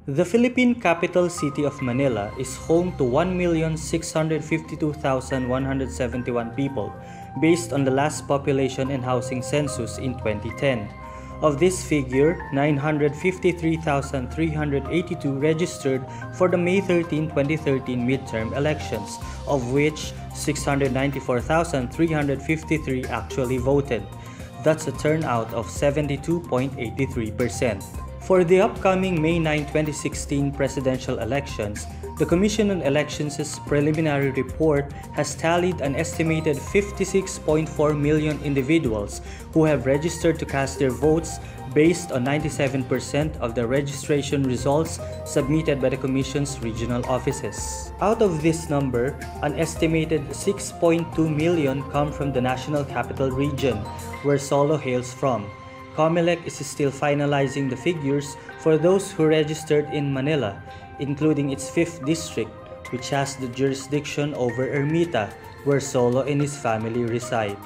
The Philippine capital city of Manila is home to 1,652,171 people based on the last population and housing census in 2010. Of this figure, 953,382 registered for the May 13, 2013 midterm elections, of which 694,353 actually voted. That's a turnout of 72.83%. For the upcoming May 9, 2016 presidential elections, the Commission on Elections' preliminary report has tallied an estimated 56.4 million individuals who have registered to cast their votes based on 97% of the registration results submitted by the Commission's regional offices. Out of this number, an estimated 6.2 million come from the National Capital Region, where Solo hails from. COMELEC is still finalizing the figures for those who registered in Manila, including its 5th district, which has the jurisdiction over Ermita, where Solo and his family reside.